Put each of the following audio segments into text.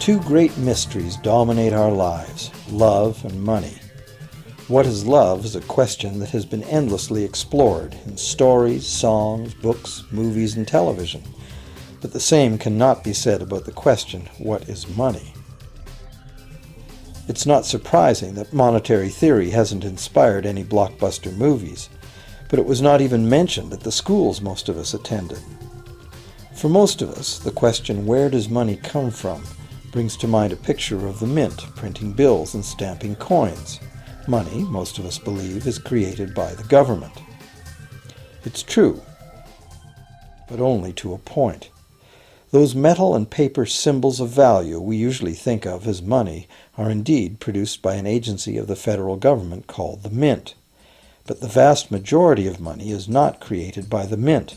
Two great mysteries dominate our lives, love and money. What is love is a question that has been endlessly explored in stories, songs, books, movies, and television. But the same cannot be said about the question, what is money? It's not surprising that monetary theory hasn't inspired any blockbuster movies, but it was not even mentioned at the schools most of us attended. For most of us, the question, where does money come from, brings to mind a picture of the mint printing bills and stamping coins. Money, most of us believe, is created by the government. It's true, but only to a point. Those metal and paper symbols of value we usually think of as money are indeed produced by an agency of the federal government called the Mint. But the vast majority of money is not created by the Mint.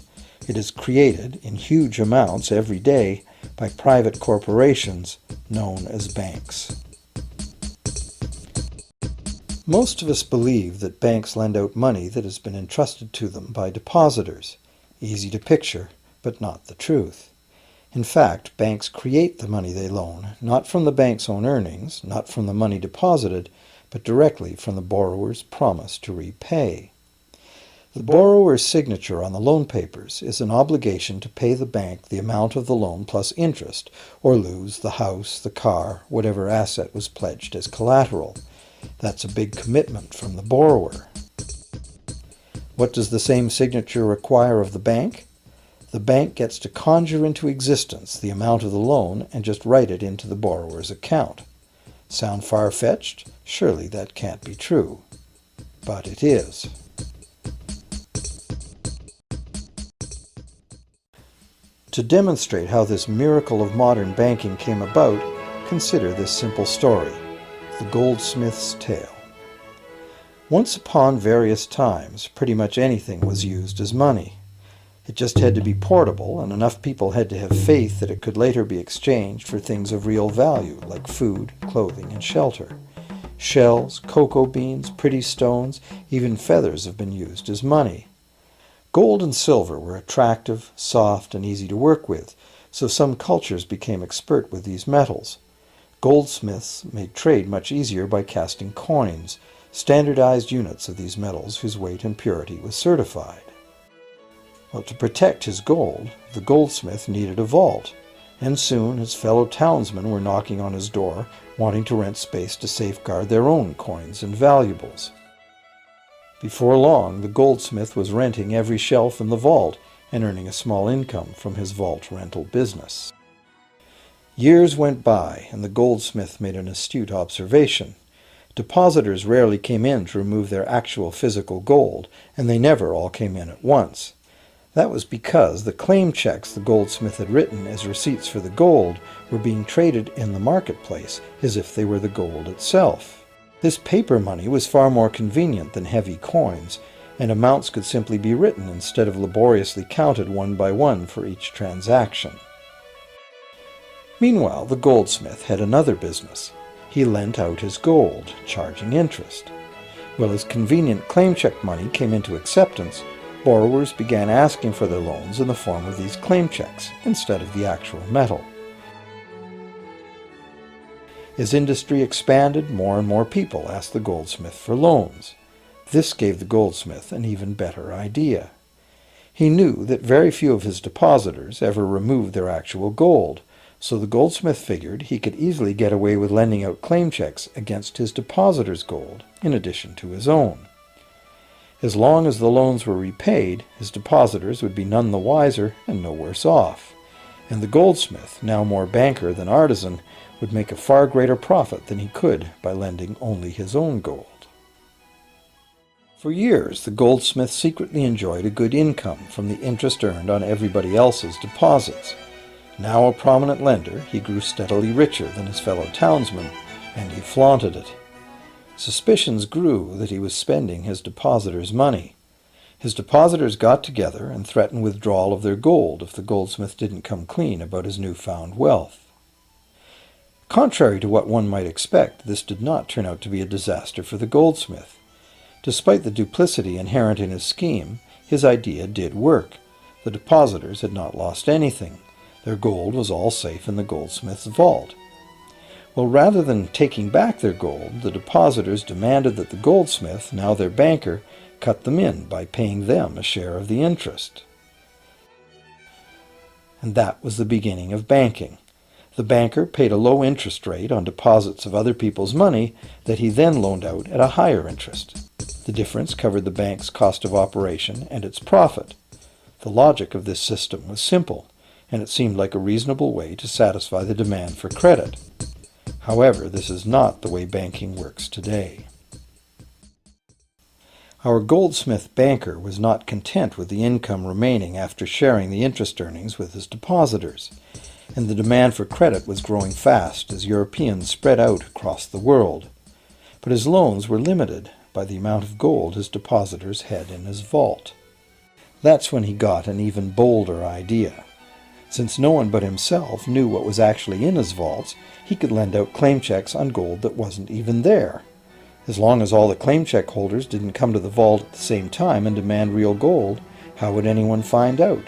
It is created in huge amounts every day by private corporations known as banks. Most of us believe that banks lend out money that has been entrusted to them by depositors. Easy to picture, but not the truth. In fact, banks create the money they loan, not from the bank's own earnings, not from the money deposited, but directly from the borrower's promise to repay. The borrower's signature on the loan papers is an obligation to pay the bank the amount of the loan plus interest, or lose the house, the car, whatever asset was pledged as collateral. That's a big commitment from the borrower. What does the same signature require of the bank? The bank gets to conjure into existence the amount of the loan and just write it into the borrower's account. Sound far-fetched? Surely that can't be true. But it is. To demonstrate how this miracle of modern banking came about, consider this simple story, the Goldsmith's tale. Once upon various times, pretty much anything was used as money. It just had to be portable, and enough people had to have faith that it could later be exchanged for things of real value, like food, clothing, and shelter. Shells, cocoa beans, pretty stones, even feathers have been used as money. Gold and silver were attractive, soft, and easy to work with, so some cultures became expert with these metals. Goldsmiths made trade much easier by casting coins, standardized units of these metals whose weight and purity was certified. Well, to protect his gold, the goldsmith needed a vault, and soon his fellow townsmen were knocking on his door, wanting to rent space to safeguard their own coins and valuables. Before long, the goldsmith was renting every shelf in the vault and earning a small income from his vault rental business. Years went by, and the goldsmith made an astute observation. Depositors rarely came in to remove their actual physical gold, and they never all came in at once. That was because the claim checks the goldsmith had written as receipts for the gold were being traded in the marketplace as if they were the gold itself. This paper money was far more convenient than heavy coins, and amounts could simply be written instead of laboriously counted one by one for each transaction. Meanwhile, the goldsmith had another business. He lent out his gold, charging interest. Well, as convenient claim check money came into acceptance, borrowers began asking for their loans in the form of these claim checks instead of the actual metal. As industry expanded, more and more people asked the goldsmith for loans. This gave the goldsmith an even better idea. He knew that very few of his depositors ever removed their actual gold, so the goldsmith figured he could easily get away with lending out claim checks against his depositors' gold, in addition to his own. As long as the loans were repaid, his depositors would be none the wiser and no worse off, and the goldsmith, now more banker than artisan, would make a far greater profit than he could by lending only his own gold. For years, the goldsmith secretly enjoyed a good income from the interest earned on everybody else's deposits. Now a prominent lender, he grew steadily richer than his fellow townsmen, and he flaunted it. Suspicions grew that he was spending his depositors' money. His depositors got together and threatened withdrawal of their gold if the goldsmith didn't come clean about his newfound wealth. Contrary to what one might expect, this did not turn out to be a disaster for the goldsmith. Despite the duplicity inherent in his scheme, his idea did work. The depositors had not lost anything. Their gold was all safe in the goldsmith's vault. Well, rather than taking back their gold, the depositors demanded that the goldsmith, now their banker, cut them in by paying them a share of the interest. And that was the beginning of banking. The banker paid a low interest rate on deposits of other people's money that he then loaned out at a higher interest. The difference covered the bank's cost of operation and its profit. The logic of this system was simple, and it seemed like a reasonable way to satisfy the demand for credit. However, this is not the way banking works today. Our goldsmith banker was not content with the income remaining after sharing the interest earnings with his depositors, and the demand for credit was growing fast as Europeans spread out across the world. But his loans were limited by the amount of gold his depositors had in his vault. That's when he got an even bolder idea. Since no one but himself knew what was actually in his vaults, he could lend out claim checks on gold that wasn't even there. As long as all the claim check holders didn't come to the vault at the same time and demand real gold, how would anyone find out?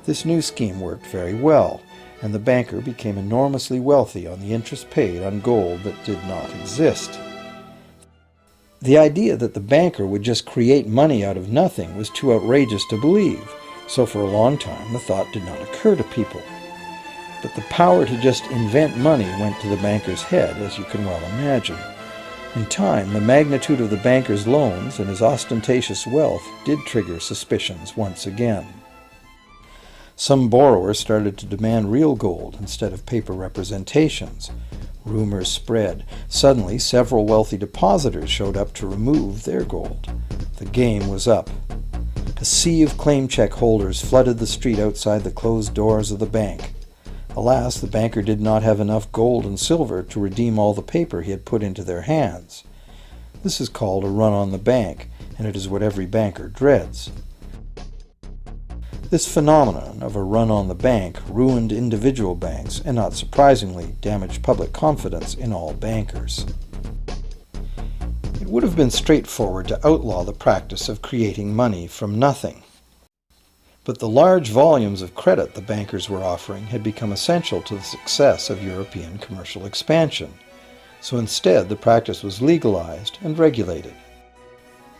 This new scheme worked very well, and the banker became enormously wealthy on the interest paid on gold that did not exist. The idea that the banker would just create money out of nothing was too outrageous to believe, so for a long time the thought did not occur to people. But the power to just invent money went to the banker's head, as you can well imagine. In time, the magnitude of the banker's loans and his ostentatious wealth did trigger suspicions once again. Some borrowers started to demand real gold instead of paper representations. Rumors spread. Suddenly, several wealthy depositors showed up to remove their gold. The game was up. A sea of claim check holders flooded the street outside the closed doors of the bank. Alas, the banker did not have enough gold and silver to redeem all the paper he had put into their hands. This is called a run on the bank, and it is what every banker dreads. This phenomenon of a run on the bank ruined individual banks and, not surprisingly, damaged public confidence in all bankers. It would have been straightforward to outlaw the practice of creating money from nothing. But the large volumes of credit the bankers were offering had become essential to the success of European commercial expansion, so instead the practice was legalized and regulated.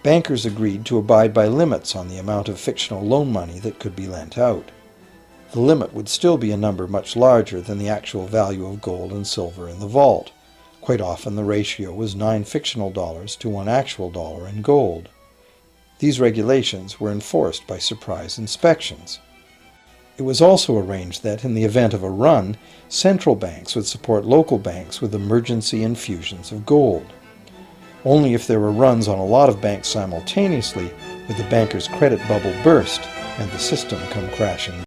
Bankers agreed to abide by limits on the amount of fictional loan money that could be lent out. The limit would still be a number much larger than the actual value of gold and silver in the vault. Quite often the ratio was 9 fictional dollars to 1 actual dollar in gold. These regulations were enforced by surprise inspections. It was also arranged that, in the event of a run, central banks would support local banks with emergency infusions of gold. Only if there were runs on a lot of banks simultaneously would the banker's credit bubble burst and the system come crashing